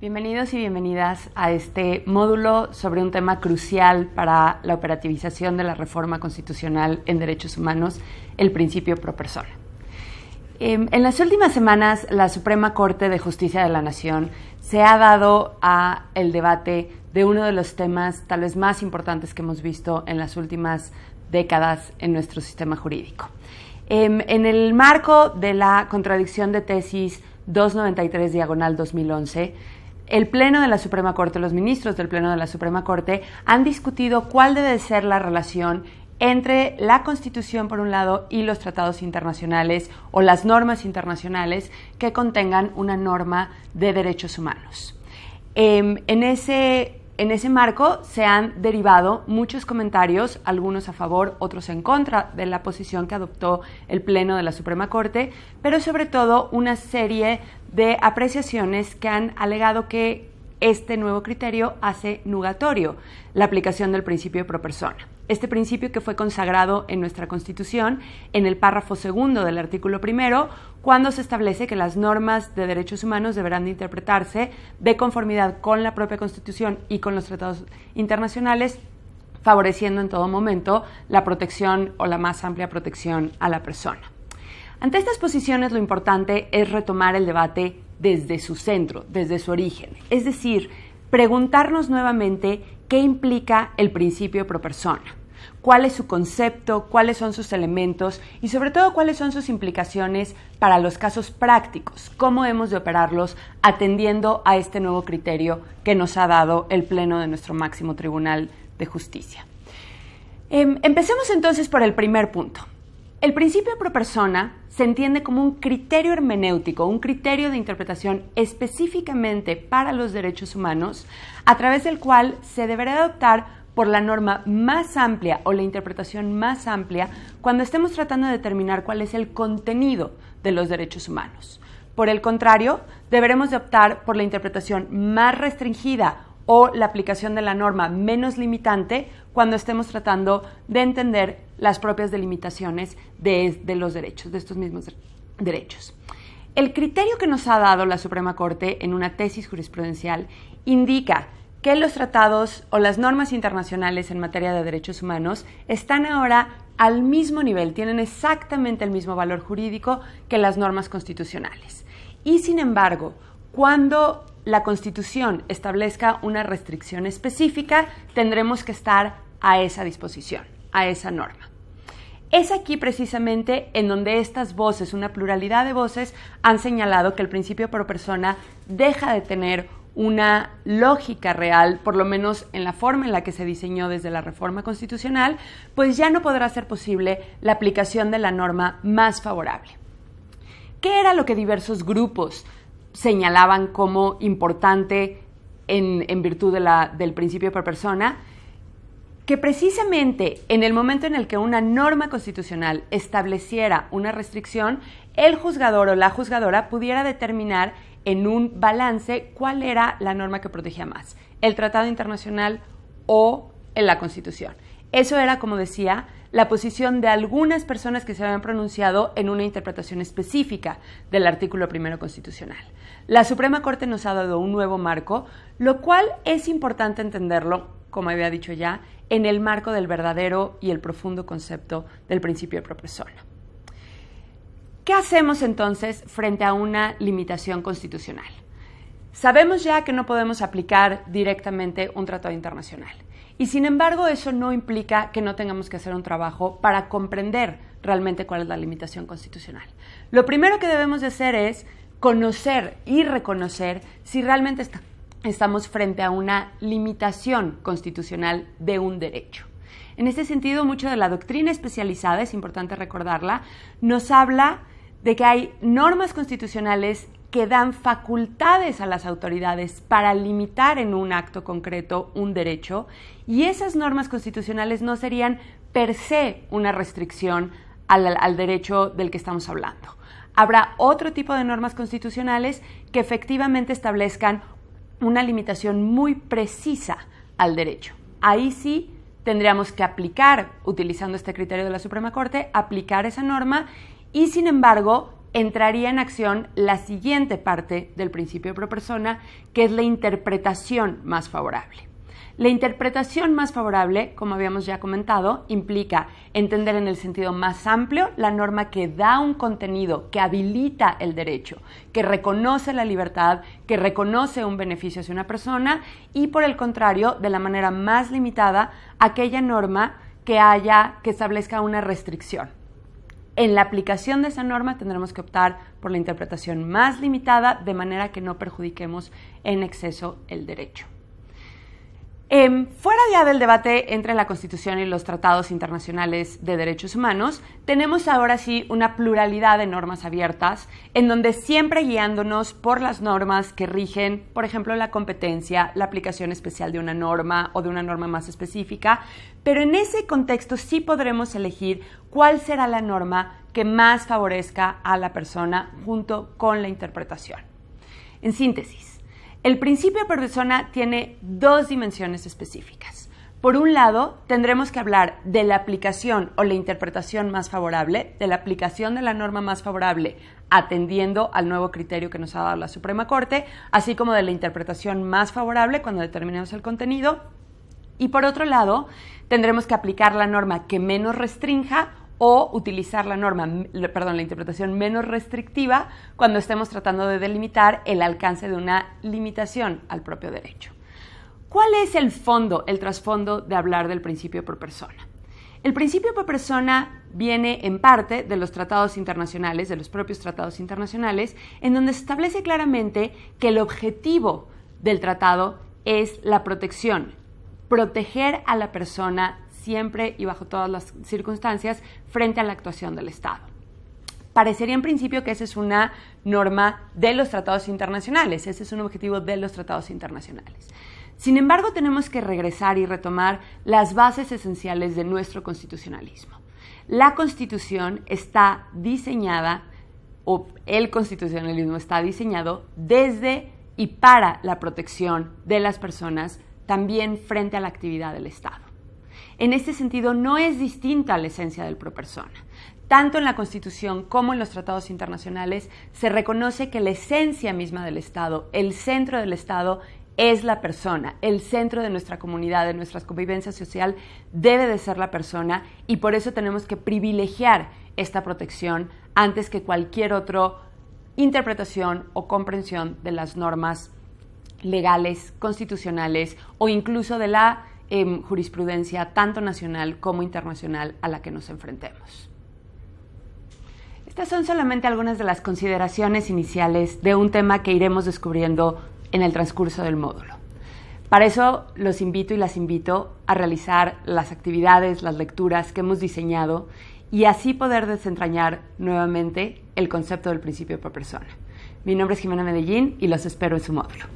Bienvenidos y bienvenidas a este módulo sobre un tema crucial para la operativización de la reforma constitucional en derechos humanos, el principio pro persona. En las últimas semanas, la Suprema Corte de Justicia de la Nación se ha dado a el debate de uno de los temas tal vez más importantes que hemos visto en las últimas décadas en nuestro sistema jurídico. En el marco de la contradicción de tesis 293/2011, el Pleno de la Suprema Corte, los ministros del Pleno de la Suprema Corte han discutido cuál debe ser la relación entre la Constitución, por un lado, y los tratados internacionales o las normas internacionales que contengan una norma de derechos humanos. En ese marco se han derivado muchos comentarios, algunos a favor, otros en contra de la posición que adoptó el Pleno de la Suprema Corte, pero sobre todo una serie de apreciaciones que han alegado que este nuevo criterio hace nugatorio la aplicación del principio pro persona. Este principio que fue consagrado en nuestra Constitución en el párrafo segundo del artículo primero, cuando se establece que las normas de derechos humanos deberán de interpretarse de conformidad con la propia Constitución y con los tratados internacionales, favoreciendo en todo momento la protección o la más amplia protección a la persona. Ante estas posiciones, lo importante es retomar el debate desde su centro, desde su origen, es decir, preguntarnos nuevamente qué implica el principio pro persona, cuál es su concepto, cuáles son sus elementos y sobre todo cuáles son sus implicaciones para los casos prácticos, cómo hemos de operarlos atendiendo a este nuevo criterio que nos ha dado el Pleno de nuestro máximo Tribunal de Justicia. Empecemos entonces por el primer punto. El principio pro persona se entiende como un criterio hermenéutico, un criterio de interpretación específicamente para los derechos humanos, a través del cual se deberá adoptar por la norma más amplia o la interpretación más amplia cuando estemos tratando de determinar cuál es el contenido de los derechos humanos. Por el contrario, deberemos de optar por la interpretación más restringida o la aplicación de la norma menos limitante cuando estemos tratando de entender las propias delimitaciones de los derechos, de estos mismos derechos. El criterio que nos ha dado la Suprema Corte en una tesis jurisprudencial indica que los tratados o las normas internacionales en materia de derechos humanos están ahora al mismo nivel, tienen exactamente el mismo valor jurídico que las normas constitucionales. Y sin embargo, cuando la Constitución establezca una restricción específica, tendremos que estar a esa disposición, a esa norma. Es aquí precisamente en donde estas voces, una pluralidad de voces, han señalado que el principio pro persona deja de tener una lógica real, por lo menos en la forma en la que se diseñó desde la reforma constitucional, pues ya no podrá ser posible la aplicación de la norma más favorable. ¿Qué era lo que diversos grupos señalaban como importante en virtud del principio pro persona? Que precisamente en el momento en el que una norma constitucional estableciera una restricción, el juzgador o la juzgadora pudiera determinar en un balance cuál era la norma que protegía más, el tratado internacional o en la Constitución. Eso era, como decía, la posición de algunas personas que se habían pronunciado en una interpretación específica del artículo primero constitucional. La Suprema Corte nos ha dado un nuevo marco, lo cual es importante entenderlo, como había dicho ya, en el marco del verdadero y el profundo concepto del principio pro persona. ¿Qué hacemos entonces frente a una limitación constitucional? Sabemos ya que no podemos aplicar directamente un tratado internacional y sin embargo eso no implica que no tengamos que hacer un trabajo para comprender realmente cuál es la limitación constitucional. Lo primero que debemos de hacer es conocer y reconocer si realmente estamos frente a una limitación constitucional de un derecho. En este sentido, mucho de la doctrina especializada, es importante recordarla, nos habla de que hay normas constitucionales que dan facultades a las autoridades para limitar en un acto concreto un derecho, y esas normas constitucionales no serían per se una restricción al derecho del que estamos hablando. Habrá otro tipo de normas constitucionales que efectivamente establezcan una limitación muy precisa al derecho. Ahí sí tendríamos que aplicar, utilizando este criterio de la Suprema Corte, aplicar esa norma y, sin embargo, entraría en acción la siguiente parte del principio pro persona, que es la interpretación más favorable. La interpretación más favorable, como habíamos ya comentado, implica entender en el sentido más amplio la norma que da un contenido, que habilita el derecho, que reconoce la libertad, que reconoce un beneficio hacia una persona y, por el contrario, de la manera más limitada, aquella norma que establezca una restricción. En la aplicación de esa norma tendremos que optar por la interpretación más limitada de manera que no perjudiquemos en exceso el derecho. Fuera ya del debate entre la Constitución y los tratados internacionales de derechos humanos, tenemos ahora sí una pluralidad de normas abiertas, en donde siempre guiándonos por las normas que rigen, por ejemplo, la competencia, la aplicación especial de una norma o de una norma más específica, pero en ese contexto sí podremos elegir cuál será la norma que más favorezca a la persona junto con la interpretación. En síntesis, el principio pro persona tiene dos dimensiones específicas. Por un lado, tendremos que hablar de la aplicación o la interpretación más favorable, de la aplicación de la norma más favorable, atendiendo al nuevo criterio que nos ha dado la Suprema Corte, así como de la interpretación más favorable cuando determinemos el contenido. Y por otro lado, tendremos que aplicar la norma que menos restrinja o utilizar la interpretación menos restrictiva cuando estemos tratando de delimitar el alcance de una limitación al propio derecho. ¿Cuál es el trasfondo de hablar del principio pro persona? El principio pro persona viene en parte de los tratados internacionales, de los propios tratados internacionales, en donde se establece claramente que el objetivo del tratado es la protección, proteger a la persona siempre y bajo todas las circunstancias frente a la actuación del Estado. Parecería en principio que esa es una norma de los tratados internacionales, ese es un objetivo de los tratados internacionales. Sin embargo, tenemos que regresar y retomar las bases esenciales de nuestro constitucionalismo. La Constitución está diseñada, o el constitucionalismo está diseñado desde y para la protección de las personas, también frente a la actividad del Estado. En este sentido, no es distinta a la esencia del pro persona. Tanto en la Constitución como en los tratados internacionales se reconoce que la esencia misma del Estado, el centro del Estado, es la persona. El centro de nuestra comunidad, de nuestra convivencia social, debe de ser la persona y por eso tenemos que privilegiar esta protección antes que cualquier otra interpretación o comprensión de las normas legales, constitucionales o incluso de la jurisprudencia tanto nacional como internacional a la que nos enfrentemos. Estas son solamente algunas de las consideraciones iniciales de un tema que iremos descubriendo en el transcurso del módulo. Para eso los invito y las invito a realizar las actividades, las lecturas que hemos diseñado y así poder desentrañar nuevamente el concepto del principio pro persona. Mi nombre es Jimena Medellín y los espero en su módulo.